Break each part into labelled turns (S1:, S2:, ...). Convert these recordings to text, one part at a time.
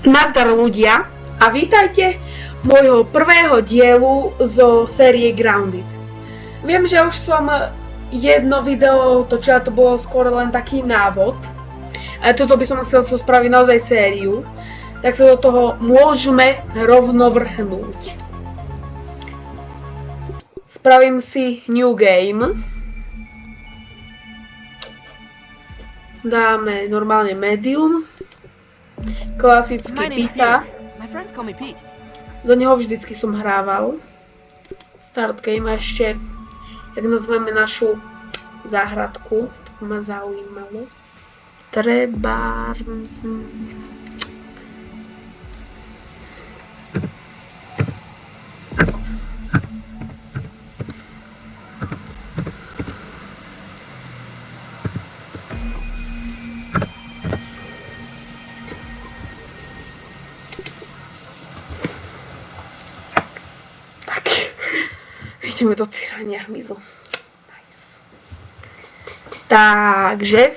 S1: Nazdar ľudia a vítajte môjho prvého dielu zo série Grounded. Viem, že už som jedno video točila, to bolo skôr len taký návod. A toto by som chcel spraviť naozaj sériu. Tak sa do toho môžeme rovno vrhnúť. Spravím si new game. Dáme normálne medium. Klasický Pita. Za neho vždycky som hrával. Start game a ešte, jak nazveme našu záhradku, to ma zaujímalo. Ideme do tyrania hmyzu. Nice. Takže.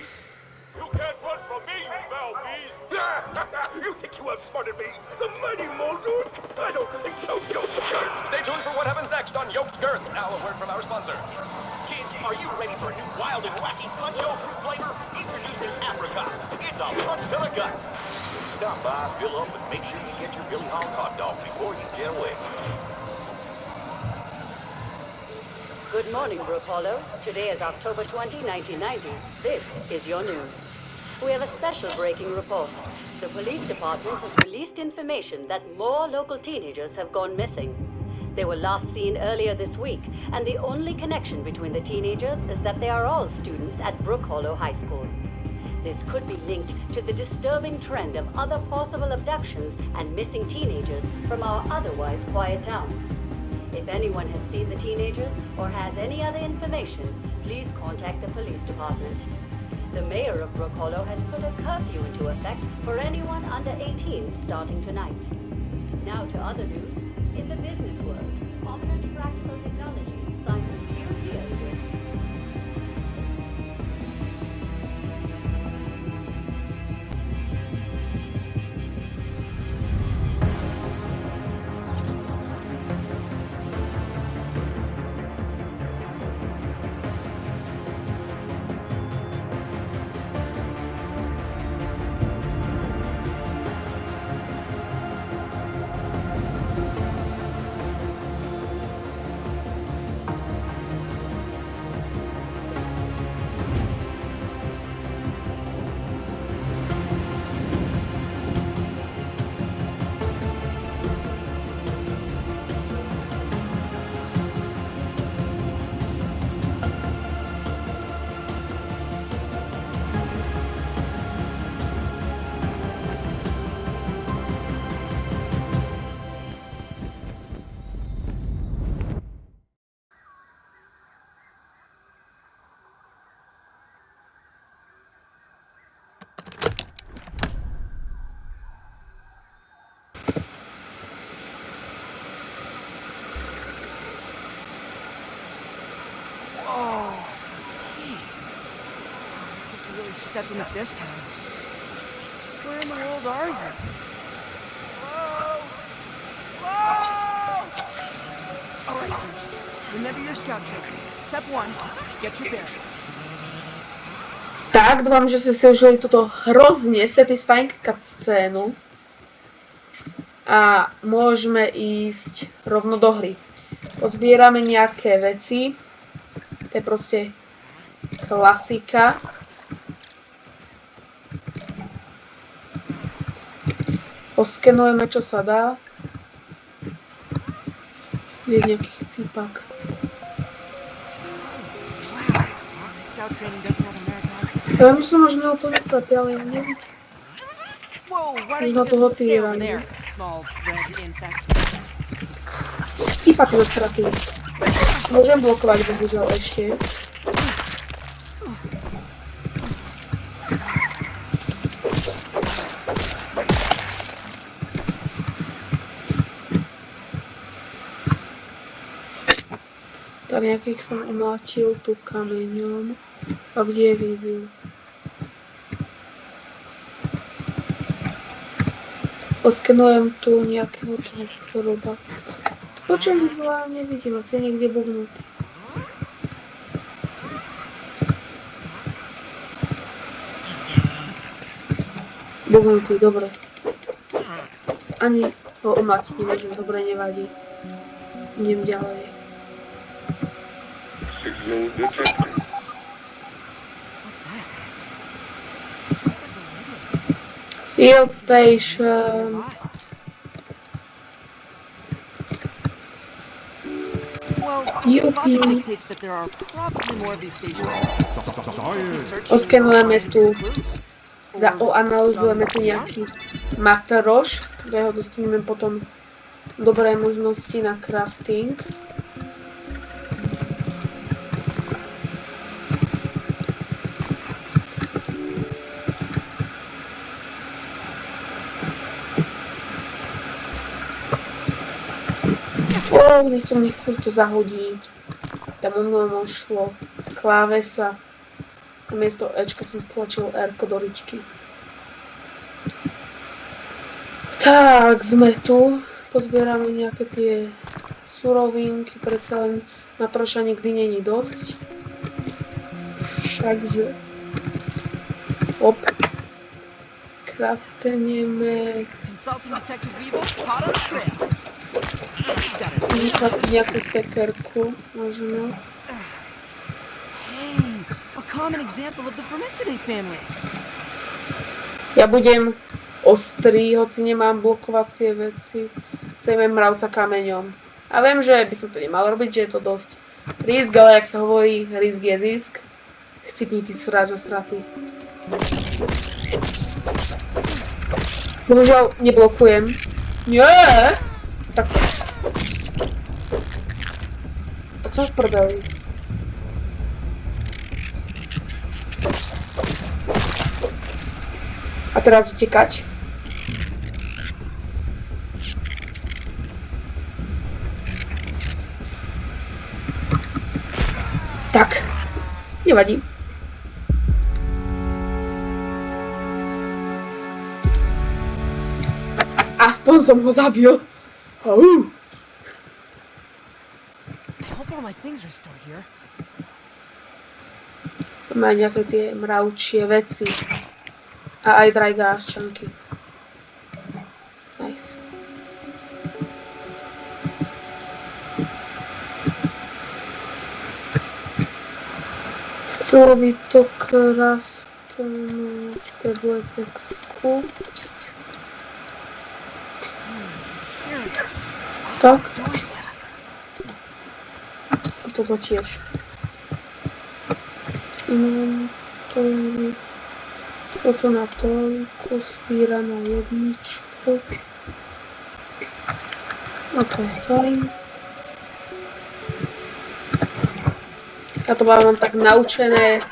S2: Stay tuned for what happens next on Yoked Girth. Now a word from our sponsor. Kids, are you ready for a new wild and wacky punch-o fruit flavor? Introducing Apricot. It's a punch to the gut. Stop by, fill up, and make sure you get your Billy Hog hot dog before you get away.
S3: Good morning, Brook Hollow. Today is October 20, 1990. This is your news. We have a special breaking report. The police department has released information that more local teenagers have gone missing. They were last seen earlier this week, and the only connection between the teenagers is that they are all students at Brook Hollow High School. This could be linked to the disturbing trend of other possible abductions and missing teenagers from our otherwise quiet town. If anyone has seen the teenagers or has any other information, please contact the police department. The mayor of Brook Hollow has put a curfew into effect for anyone under 18 starting tonight. Now to other news. In the business world, prominent practical technology signs a new deal with
S4: stepping up this time. Just where in the world are you? Whoa! Whoa! All right, remember your scout training. Step 1, get your bearings.
S1: Tak, dúfam, že ste si užili túto hrozne satisfying cutscénu. A môžeme ísť rovno do hry. Pozbierame nejaké veci. To je proste klasika. Oskenujeme, čo sa dá. Je nejaký chcípak. Ja myslím, že neúplne slepý, ale ja neviem. Možno toho týranie. Chcípací zasratý. Môžem blokovať, bohužiaľ ešte. Tak nejakých som umláčil tu kameňom. A kde je vývil? Poskenujem tu nejakého toho choroba. Počujem, nevidím, asi je niekde bugnutý. Bugnutý, dobre. Ani ho omlatiť nemôžem, dobre, nevadí. Idem ďalej.
S5: Signal detected.
S4: What's that? It sounds like a radio signal.
S1: Field station.
S4: Well,
S1: Yuppie.
S4: logic dictates that there are probably more of these stations.
S1: Oskenujeme tu. Oanalizujeme tu nejaký matroš, z ktorého dostaneme potom dobré možnosti na crafting. Kde som nechcel to zahodiť. Tam umlom šlo klávesa. Namiesto Ečka som stlačil R-ko do riťky. Tak, sme tu. Pozbierame nejaké tie surovinky. Predsa len na troša nikdy není dosť. Takže... Op. Kraftenieme...
S4: Consulting Detective Weevil, hot on the trail.
S1: Nejakú sekerku, možno.
S4: Hey, a common example of the Formicidae family.
S1: Ja budem ostrý, hoci nemám blokovacie veci. Sejmem mravca kameňom. A viem, že by som to nemal robiť, že je to dosť risk, ale jak sa hovorí, risk je zisk. Chcipnitý sráč osratý. Bohužiaľ, neblokujem. Nie! Takto. Tak som v prdeli. A teraz utekať. Tak. Nevadí. Aspoň som ho zabil.
S4: I hope all my things are still here.
S1: Má nejaké tie mravčie veci. A aj drajgáščanky. Nice. Chcelo by to kraftnúť Pebletexku. Tak. A toto tiež. Toto na toľko, spíra na jedničku. Ok, fajn. Ja to mám tak naučené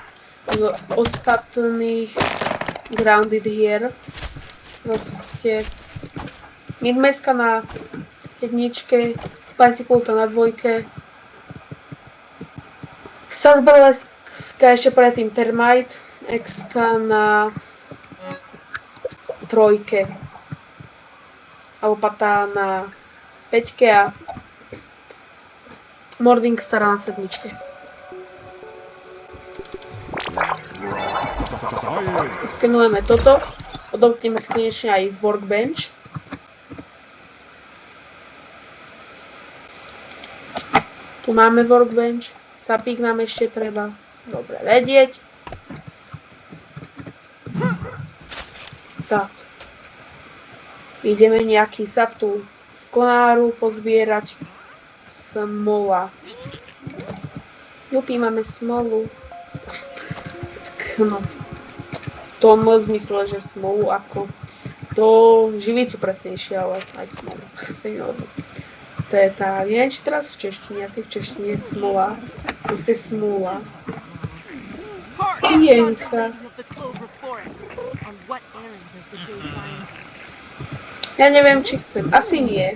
S1: z ostatných Grounded hier. Proste Midmeska na jedničke, Spicy Kulta na dvojke, Sarberleska ešte predtým Termite, Exka na trojke a Opata na 5 a Morningstar na 7. Skenujeme toto, odopneme si konečne aj workbench. Tu máme workbench, sapík nám ešte treba. Dobre vedieť. Tak. Ideme nejaký sap tu z konáru pozbierať. Smola. Jupí, máme smolu. Tak no. V tom zmysle, že smolu ako do živicu presnejšie, ale aj smolu. To je tá, neviem, či teraz v češtine, asi v češtine smola. Proste smula. Jenka. Ja neviem, či chcem. Asi nie.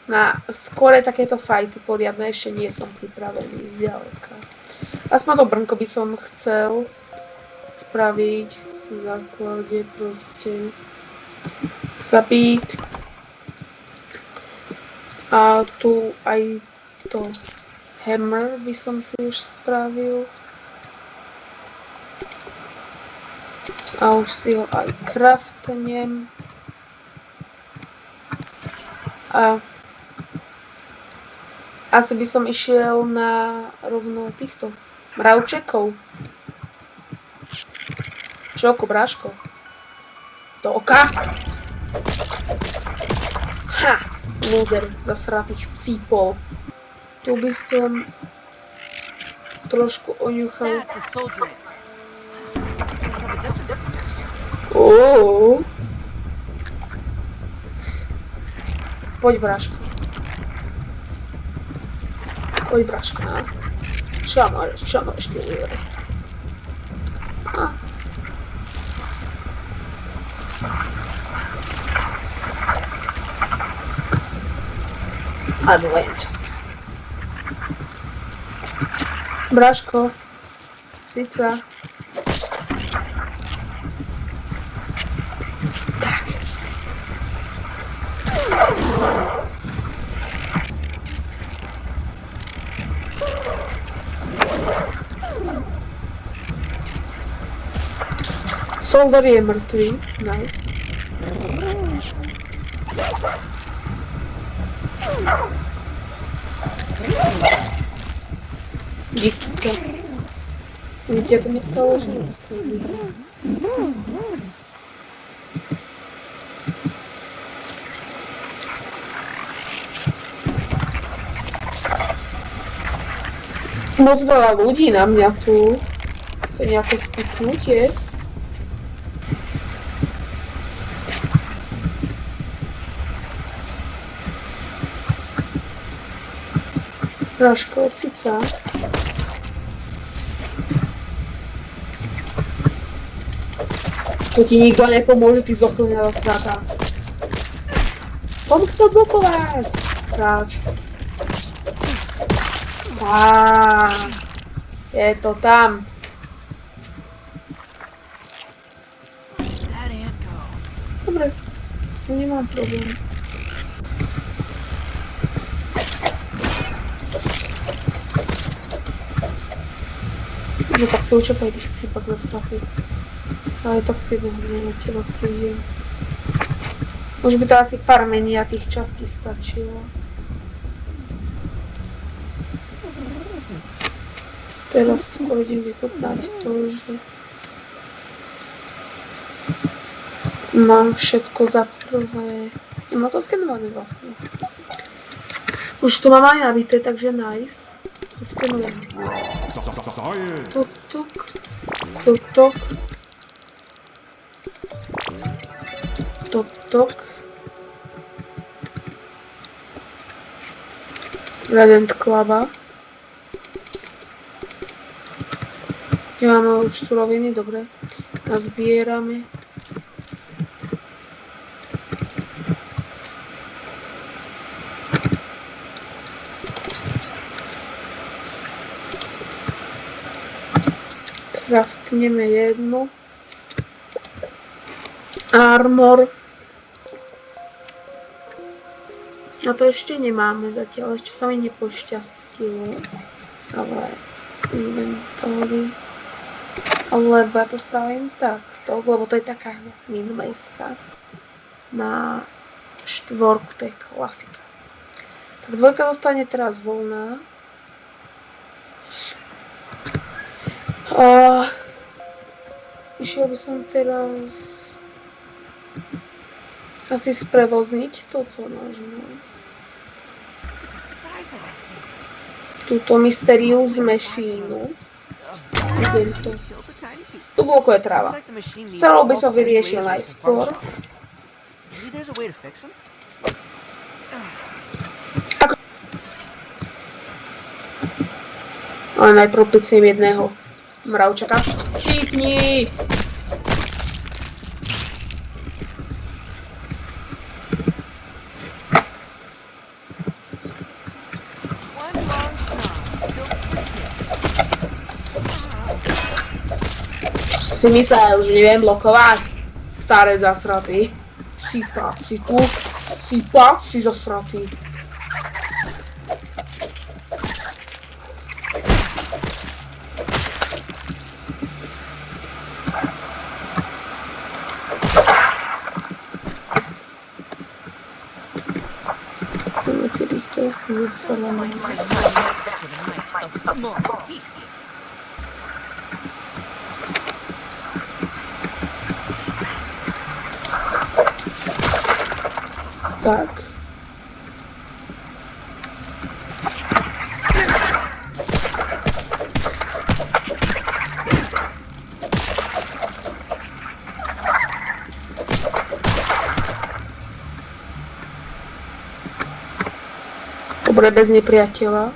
S1: Na skore takéto fajty poriadne ešte nie som pripravený zďaleka. Aspoň to brnko by som chcel spraviť v základe proste. Zabít. A tu aj to hammer by som si už spravil. A už si ho aj craftnem. A asi by som išiel na rovno týchto mravčekov. Čoko, bráško? Do oka? Ha! Lúzer zasratých cípol. Tu by som trošku oňuchal.
S4: That's a soldier ant. Can't tell the difference.
S1: Poď, bráško. Poď, bráško, no. Čo môžeš ty urobiť? Alebo len čas. Bráško. Sica. Tak. Soldier je mŕtvý. Nice. Díky. Víte, to mi stalo, že moc veľa ľudí na mňa tu. To je nejaké spiknutie. Bráško, cica. To ti nikto nepomôže, ty zochlnená srata. Poď to blokovať! Sráč. Je to tam.
S4: That ant go.
S1: Dobre, s tým nemám problém. No tak si učekaj tých cípak zasnatých. Ale tak si na teba prídem. Už by to asi pár menia tých častí stačilo. Teraz skôr idem vychutnať to, že mám všetko za prvé. Mám to skenované vlastne. Už to mám aj nabité, takže nice. Skenujem. Tuk, tuk. Tuk, tuk. Tuk, tuk. Redent klaba. Máme už suroviny, dobre. Nazbierame. Craftneme jednu. Armor. A to ešte nemáme zatiaľ, ešte sa mi nepošťastilo. Ale inventory. Lebo ja to spravím takto, lebo to je taká minimalistka. Na štvorku, to je klasika. Tak dvojka zostane teraz voľná. Išiel by som teraz asi sprevozniť toto možno. Túto Mysterious Machine. Idem to. Tu koľko je tráva. Celou by som vyriešil najskôr. Ale najprv picnem jedného mravčaka. Chytni! Si myslel, že neviem blokovať? Staré zasraty. Si tu. Si pac, si zasratý.
S4: Sounds like it's a night for the night of small heat.
S1: Tak. Dobre, bez nepriateľa.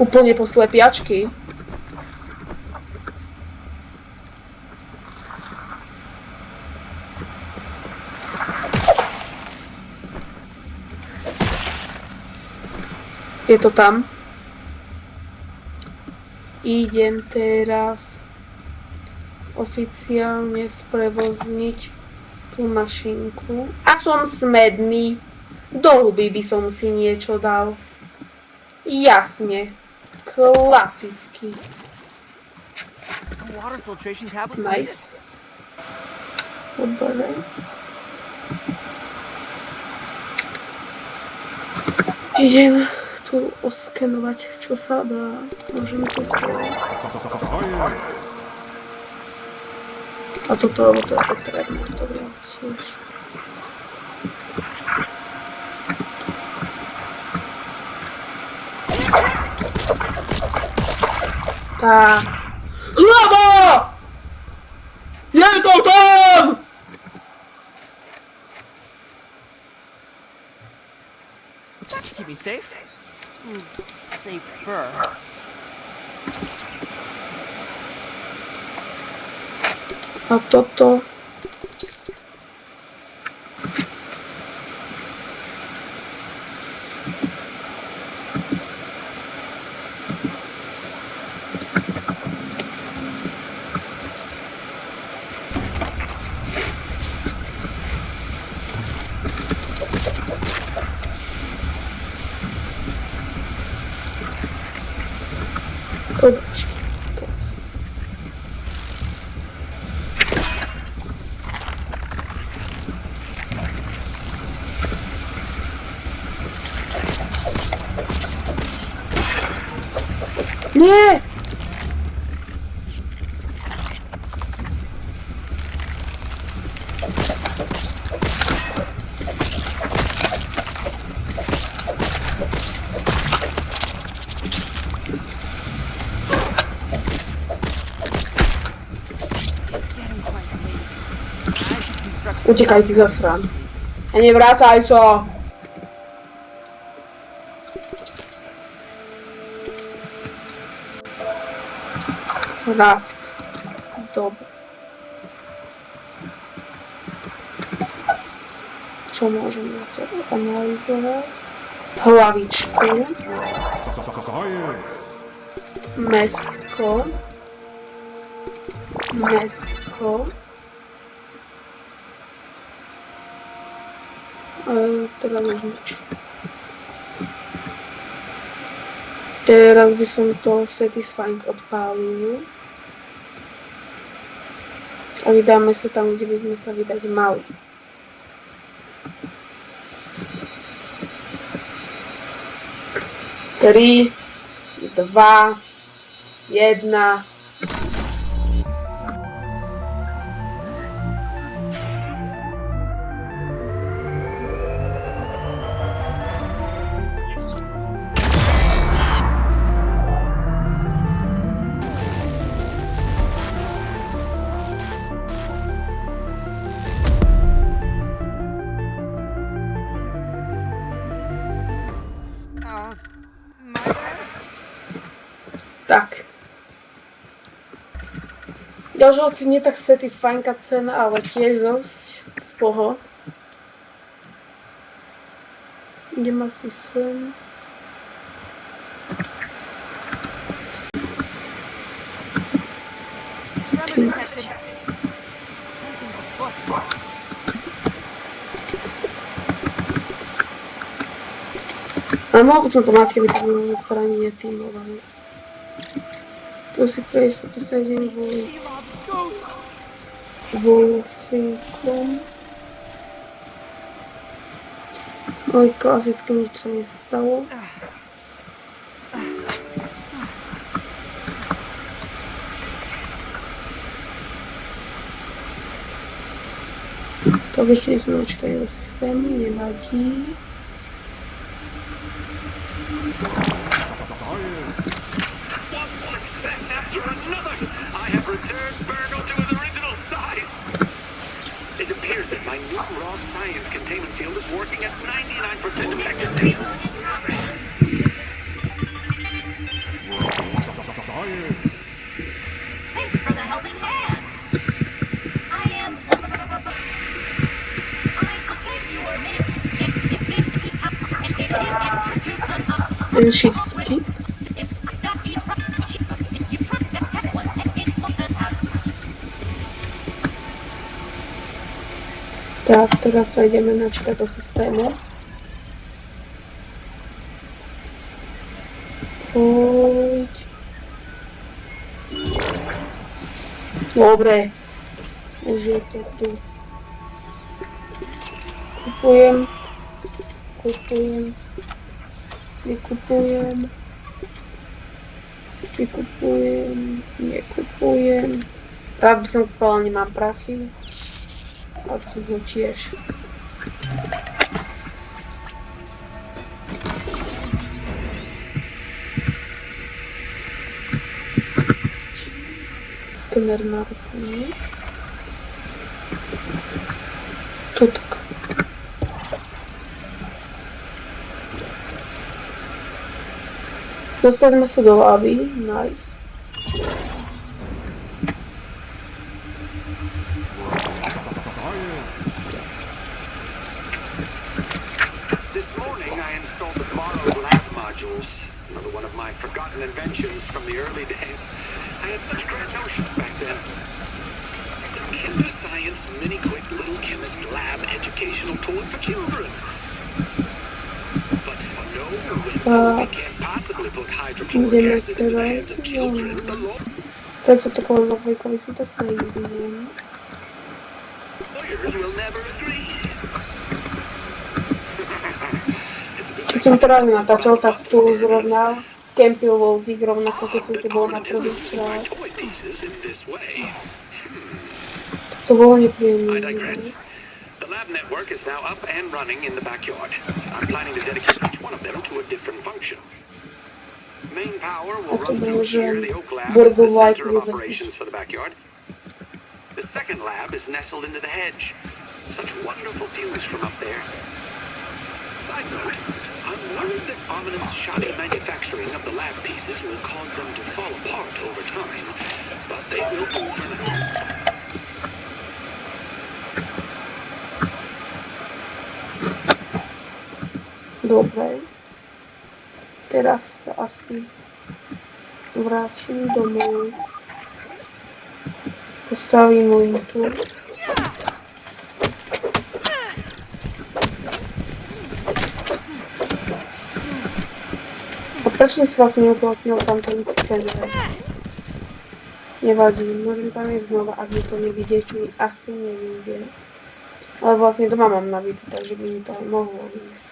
S1: Úplne po slepiačky. Je to tam. Idem teraz oficiálne sprevozniť tú mašinku. A som smedný. Do huby by som si niečo dal. Jasne. Klasicky.
S4: Water filtration tablets.
S1: Nice. Dobre. Idem tu oskenovať, čo sa dá. Môžem to... A toto, to je potrebné, to je tiež. Tak. Hlava! Je to tam!
S4: That should keep me safe. Safer.
S1: A toto. Nie! Utekaj, ty zasran. A nevrácaj sa! Raft. Dobre. Čo môžem na tebe analyzovať? Hlavičku. Mäsko. Teraz už nič. Teraz by som to Satisfying odpálil. A vydáme sa tam, kde by sme sa vydať mali. Tri, 2, 1. Tak. Ďalšia hoci nie tak satisfying cena, ale tiež dosť v poho. Idem asi sem.
S4: Tremor detected. Something's afoot.
S1: A mohol som to mať, keby to bolo na strane netímované. Tu si pre istotu sedím
S4: Shelob's ghost.
S1: Wolfíkom. Oj, klasicky nič sa nestalo. To ešte sme očkali do systému, nevadí.
S2: One success after another! I have returned Virgo to his original size! It appears that my new raw science containment field is working at 99% effectiveness.
S5: Thanks for the helping hand. I suspect you were
S1: And she skipped. Tak, teraz sa ideme načítať do systému. Poď. Dobre. Už je to tu. Kupujem. Vykupujem. Nekupujem. Rád by som kúpala, nemám prachy. A tu ho tiež. Skener na ruku, nie? Tutok. Dostali sme sa do lávy, nice.
S2: This morning I installed the borrowed lab modules, another one of my forgotten inventions from the early days. I had such great notions back then. The Kinder Science Mini Quick Little Chemist Lab educational toy for children. But no, we can't possibly put hydrochloric acid into the hands of children. The lawyer
S1: Prečo takovou Wolfíkovi si to sejdujem?
S2: will never agree.
S1: Keď som to rád natáčal, tak tu zrovna kempil Wolfík, rovnako keď som tu bol na prvýkrát. To bolo nepríjemné.
S2: The lab network is now up and running in the backyard. I'm planning to dedicate each one of them to a different function. Main power will run through here. The Oak Lab is the center of operations for the backyard. The second lab is nestled into the hedge. Such wonderful views from up there. Side note, I'm worried that Ominent's shoddy manufacturing of the lab pieces will cause them to fall apart over time, but they will do for now.
S1: Dobre. Teraz sa asi vrátim domov. Postavím mu tu. A prečo si vlastne neuplatnil tam ten skener? Nevadí, môžem tam ísť znova, ak mi to nevidie, čo mi asi nevidie. Ale vlastne doma mám nabité, takže by mi to aj mohlo ísť.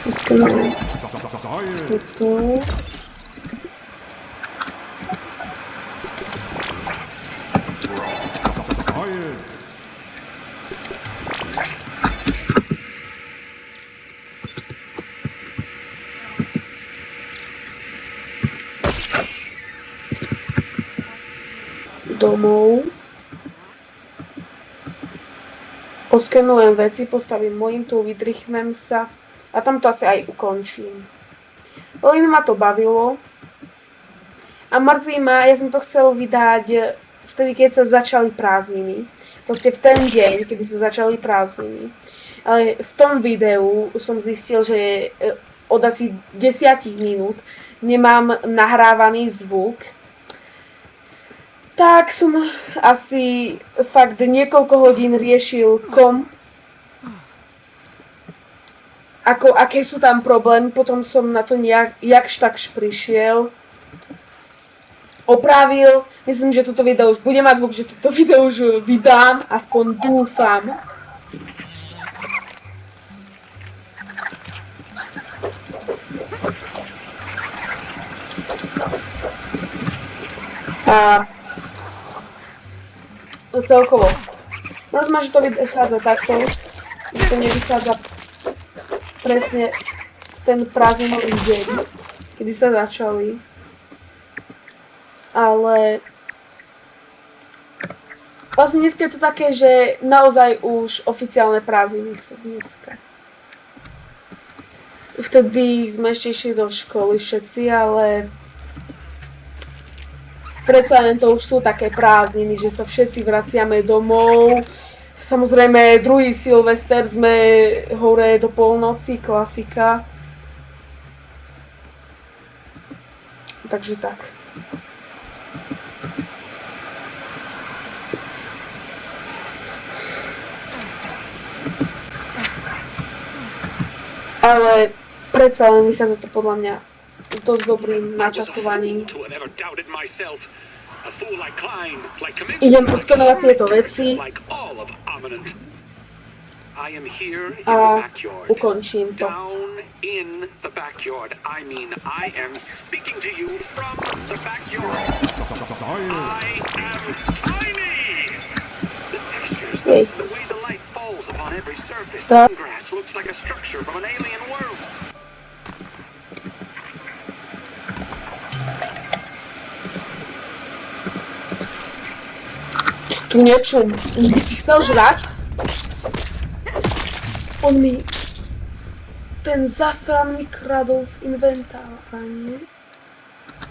S1: Skenujem. Tuto. Domov. Oskenujem veci, postavím mointu, vydrychnem sa a tam to asi aj ukončím. Veľmi ma to bavilo a mrzí ma, ja som to chcel vydať v vtedy, keď sa začali prázdniny. Proste v ten deň, kedy sa začali prázdniny. Ale v tom videu som zistil, že od asi 10 minút nemám nahrávaný zvuk. Tak som asi fakt niekoľko hodín riešil komp. Aké sú tam problémy, potom som na to jakž takž prišiel. Opravil, myslím, že toto video už bude mať zvuk, že toto video už vydám, aspoň dúfam. A celkovo. Možno, že to vychádza takto, že to nevychádza presne v ten prázdninový deň, kedy sa začali. Ale vlastne dneska je to také, že naozaj už oficiálne prázdniny sú dneska. Vtedy sme ešte išli do školy všetci, ale predsa len to už sú také prázdniny, že sa všetci vraciame domov. Samozrejme, druhý Silvester sme hore do polnoci, klasika. Takže tak. Ale predsa len vychádza to podľa mňa dosť dobrým načasovaním. Idem poskenovať tieto veci a ukončím to. Jej. Tak. Tu niečo, by si chcel žrať? On mi... Ten zastran mi kradol z inventára, nie?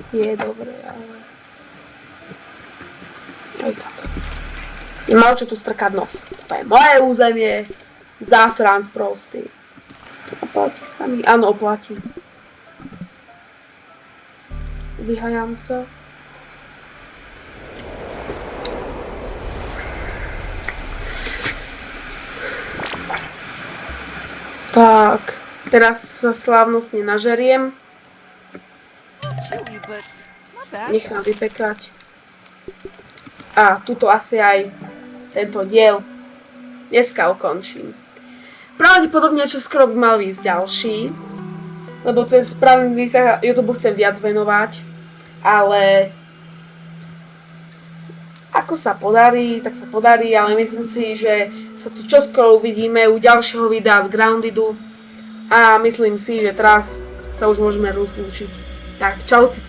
S1: Je dobré, ale... Aj tak. Nemal čo tu strkať nos. To je moje územie. Zásranc prostý. Oplatí sa mi. Áno, oplatí. Vyhajam sa. Tak, teraz sa slávnostne nažeriem. Nechám vypekať. A tuto asi aj tento diel dneska ukončím. Pravdepodobne čoskoro by mal ísť ďalší, lebo cez pravidlý sa YouTube chcem viac venovať, ale ako sa podarí, tak sa podarí, ale myslím si, že sa tu čoskoro uvidíme u ďalšieho videa z Groundidu a myslím si, že teraz sa už môžeme rozlúčiť. Tak, čau.